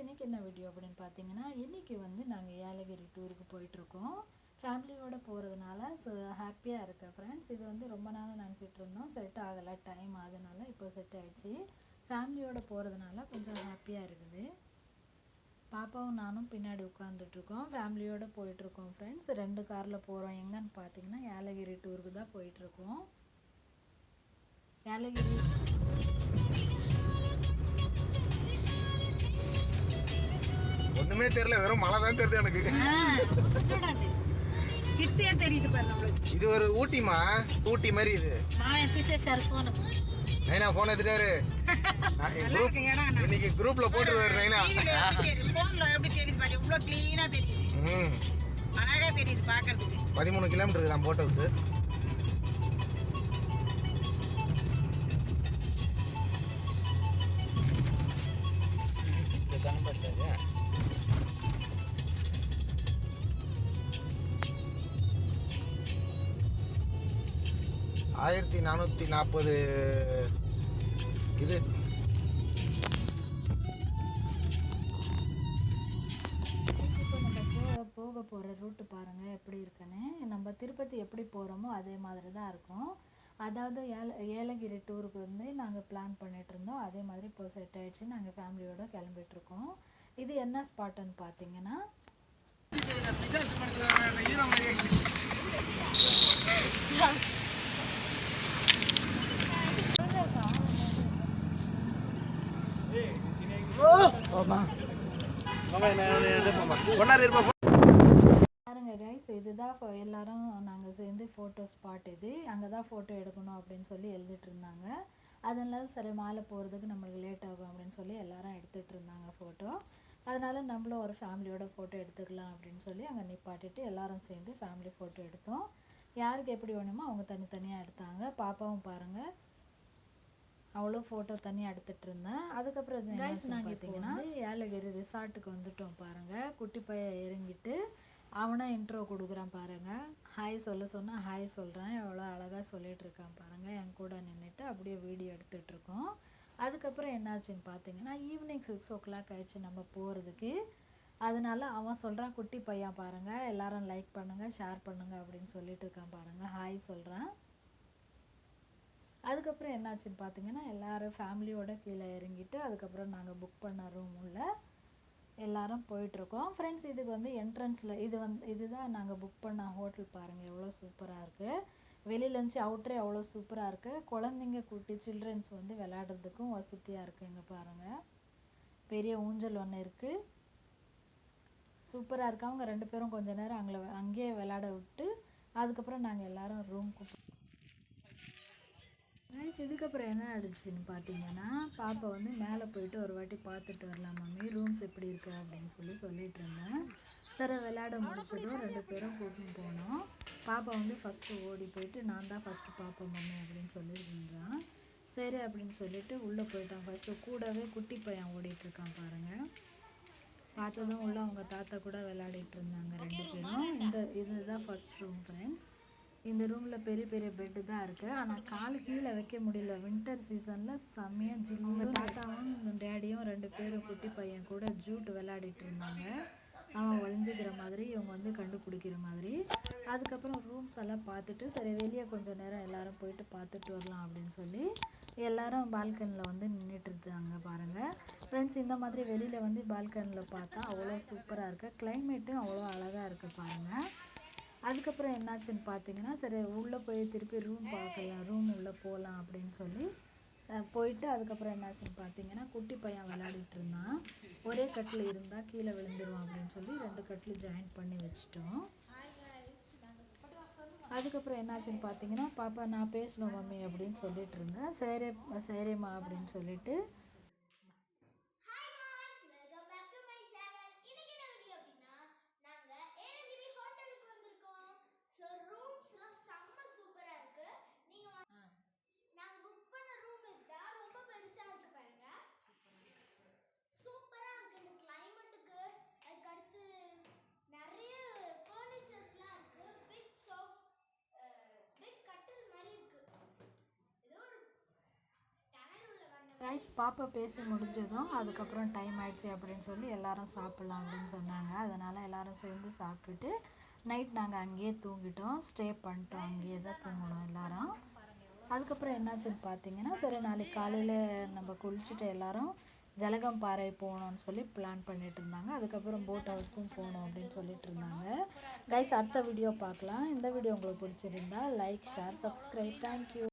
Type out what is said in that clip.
இன்றைக்கி என்ன வீடியோ அப்படின்னு பார்த்தீங்கன்னா, இன்றைக்கி வந்து நாங்கள் ஏலகிரி டூருக்கு போயிட்டுருக்கோம். ஃபேமிலியோடு போகிறதுனால ஹாப்பியாக இருக்கேன் ஃப்ரெண்ட்ஸ். இது வந்து ரொம்ப நாள் நினச்சிட்டு இருந்தோம், செட் ஆகலை, டைம் அதனால இப்போ செட் ஆகிடுச்சு. ஃபேமிலியோடு போகிறதுனால கொஞ்சம் ஹாப்பியாக இருக்குது. பாப்பாவும் நானும் பின்னாடி உட்காந்துட்ருக்கோம், ஃபேமிலியோடு போயிட்டுருக்கோம் ஃப்ரெண்ட்ஸ். 2 காரில் போகிறோம். எங்கன்னு பார்த்தீங்கன்னா ஏலகிரி டூருக்கு தான் போயிட்டுருக்கோம். ஏலகிரி ஒண்ணுமே தெரியல, வெறும் மழை தான் தெரியுது எனக்கு. இது ஒரு ஊட்டிமா, ஊட்டி மாதிரி இது. நைனா போன் எடுத்துட்டாரு. இன்னைக்கு குரூப்ல போட்டுருவாரு நைனா. 13 கிலோமீட்டருக்கு தான் போட் ஹவுஸ். ஆயிரத்தி 440 இது. போக போகிற ரூட்டு பாருங்கள் எப்படி இருக்குன்னு. நம்ம திருப்பதி எப்படி போகிறோமோ அதே மாதிரி தான் இருக்கும். அதாவது ஏலகிரி டூருக்கு வந்து நாங்கள் பிளான் பண்ணிகிட்டு இருந்தோம், அதே மாதிரி இப்போ செட் ஆகிடுச்சு. நாங்கள் ஃபேமிலியோடு கிளம்பிட்டுருக்கோம். இது என்ன ஸ்பாட்டுன்னு பார்த்தீங்கன்னா, பாருங்க கைஸ், இதுதான் எல்லாரும் நாங்கள் சேர்ந்து ஃபோட்டோ ஸ்பாட். இது அங்கே தான் ஃபோட்டோ எடுக்கணும் அப்படின்னு சொல்லி எழுதிட்டு இருந்தாங்க. அதனால சரி மாலை போகிறதுக்கு நம்மளுக்கு லேட் ஆகும் அப்படின்னு சொல்லி எல்லாரும் எடுத்துகிட்டு இருந்தாங்க ஃபோட்டோ. அதனால் நம்மளும் ஒரு ஃபேமிலியோட ஃபோட்டோ எடுத்துக்கலாம் அப்படின்னு சொல்லி அங்கே நிப்பாட்டிட்டு எல்லாரும் சேர்ந்து ஃபேமிலி ஃபோட்டோ எடுத்தோம். யாருக்கு எப்படி வேணுமோ அவங்க தனித்தனியாக எடுத்தாங்க. பாப்பாவும் பாருங்கள், அவ்வளோ ஃபோட்டோ தனியாக எடுத்துகிட்டு இருந்தேன். அதுக்கப்புறம் நாங்கள் பார்த்தீங்கன்னா ஏலகிரி ரிசார்ட்டுக்கு வந்துட்டோம் பாருங்கள். குட்டி பையன் இறங்கிட்டு அவனை இன்ட்ரோ கொடுக்குறான் பாருங்கள். ஹாய் சொல்ல சொன்னால் ஹாய் சொல்கிறேன், எவ்வளோ அழகாக சொல்லிகிட்டு இருக்கான் பாருங்கள். என் கூட நின்றுட்டு அப்படியே வீடியோ எடுத்துகிட்ருக்கோம். அதுக்கப்புறம் என்னாச்சுன்னு பார்த்தீங்கன்னா ஈவினிங் 6 o'clock ஆயிடுச்சு நம்ம போகிறதுக்கு. அதனால அவன் சொல்கிறான், குட்டி பையன் பாருங்கள், எல்லாரும் லைக் பண்ணுங்கள், ஷேர் பண்ணுங்கள் அப்படின்னு சொல்லிட்டு இருக்கான் பாருங்கள். ஹாய் சொல்கிறேன். அதுக்கப்புறம் என்னாச்சுன்னு பார்த்தீங்கன்னா எல்லோரும் ஃபேமிலியோட கீழே இறங்கிட்டு அதுக்கப்புறம் நாங்கள் புக் பண்ண ரூம் உள்ள எல்லோரும் போயிட்டுருக்கோம் ஃப்ரெண்ட்ஸ். இதுக்கு வந்து என்ட்ரன்ஸில் இதுதான் நாங்கள் புக் பண்ண ஹோட்டல் பாருங்கள், எவ்வளோ சூப்பராக இருக்குது. வெளியிலேருந்து அவுட்ரே அவ்வளோ சூப்பராக இருக்குது. குழந்தைங்க குட்டி சில்ட்ரன்ஸ் வந்து விளையாடுறதுக்கும் வசதியாக இருக்குது. இங்கே பாருங்கள், பெரிய ஊஞ்சல் ஒன்று இருக்குது, சூப்பராக இருக்குது. அவங்க 2 பேரும் கொஞ்ச நேரம் அங்கேயே விளையாட விட்டு அதுக்கப்புறம் நாங்கள் எல்லோரும் ரூமுக்கு. இதுக்கப்புறம் என்ன ஆயிடுச்சுன்னு பார்த்தீங்கன்னா பாப்பா வந்து மேலே போயிட்டு ஒரு வாட்டி பார்த்துட்டு வரலாம் மம்மி, ரூம்ஸ் எப்படி இருக்குது அப்படின்னு சொல்லிட்டு இருந்தேன். சரி விளையாட முடிச்சதும் 2 பேரும் கூட்டின்னு போனோம். பாப்பா வந்து ஃபஸ்ட்டு ஓடி போயிட்டு நான் தான் ஃபஸ்ட்டு பார்ப்பேன் மம்மி அப்படின்னு சொல்லியிருந்தான். சரி அப்படின்னு சொல்லிட்டு உள்ளே போயிட்டான். ஃபஸ்ட்டு கூடவே குட்டி பையன் ஓடிட்டுருக்கான் பாருங்கள். பார்த்ததும் உள்ளே அவங்க தாத்தா கூட விளையாடிட்டு இருந்தாங்க 2 பேரும். இதுதான் ஃபஸ்ட் ரூம் ஃப்ரெண்ட்ஸ். இந்த ரூமில் பெரிய பெரிய பெட்டு தான் இருக்குது, ஆனால் கால் கீழே வைக்க முடியல. வின்டர் சீசனில் செம்மையாக ஜில். உங்கள் தாத்தாவும் டேடியும் 2 பேரும் குட்டி பையன் கூட ஜூட் விளையாடிட்டு இருந்தாங்க. அவன் ஒழிஞ்சிக்கிற மாதிரி இவங்க வந்து கண்டுபிடிக்கிற மாதிரி. அதுக்கப்புறம் ரூம்ஸ் எல்லாம் பார்த்துட்டு சரி வெளியே கொஞ்சம் நேரம் எல்லோரும் போயிட்டு பார்த்துட்டு வரலாம் அப்படின்னு சொல்லி எல்லோரும் பால்கனியில் வந்து நின்றுட்டு இருந்தாங்க பாருங்கள் ஃப்ரெண்ட்ஸ். இந்த மாதிரி வெளியில் வந்து பால்கனியில் பார்த்தா அவ்வளோ சூப்பராக இருக்குது, கிளைமேட்டும் அவ்வளோ அழகாக இருக்குது பாருங்கள். அதுக்கப்புறம் என்னாச்சுன்னு பார்த்தீங்கன்னா சரி உள்ளே போய் திருப்பி ரூம் பார்க்கலாம், ரூம் உள்ளே போகலாம் அப்படின்னு சொல்லி போயிட்டு அதுக்கப்புறம் என்னாச்சுன்னு பார்த்தீங்கன்னா குட்டி பையன் விளையாடிட்டு இருந்தான். ஒரே கட்டில் இருந்தால் கீழே விழுந்துருவான் அப்படின்னு சொல்லி 2 கட்டில் ஜாயின் பண்ணி வச்சிட்டோம். அதுக்கப்புறம் என்னாச்சுன்னு பார்த்தீங்கன்னா பாப்பா நான் பேசணும் மம்மி அப்படின்னு சொல்லிட்டு இருந்தேன். சரிம்மா அப்படின்னு சொல்லிட்டு கைஸ் பாப்பா பேசி முடிஞ்சதும் அதுக்கப்புறம் டைம் ஆயிடுச்சு அப்படின்னு சொல்லி எல்லாரும் சாப்பிட்லாம் அப்படின்னு சொன்னாங்க. அதனால் எல்லாரும் சேர்ந்து சாப்பிட்டுட்டு நைட் நாங்கள் அங்கேயே தூங்கிட்டோம். ஸ்டே பண்ணிட்டோம், அங்கேயே தான் தூங்கணும் எல்லாரும். அதுக்கப்புறம் என்னாச்சுன்னு பார்த்தீங்கன்னா, சரி நாளைக்கு காலையில் நம்ம குளிச்சுட்டு எல்லாரும் ஜலகம் பாறை போகணும்னு சொல்லி பிளான் பண்ணிட்டு இருந்தாங்க. அதுக்கப்புறம் போட் ஹவுஸ்க்கும் போகணும் அப்படின்னு சொல்லிட்டு இருந்தாங்க. கைஸ் அடுத்த வீடியோ பார்க்கலாம். இந்த வீடியோ உங்களுக்கு பிடிச்சிருந்தா லைக், ஷேர், சப்ஸ்கிரைப். தேங்க்யூ.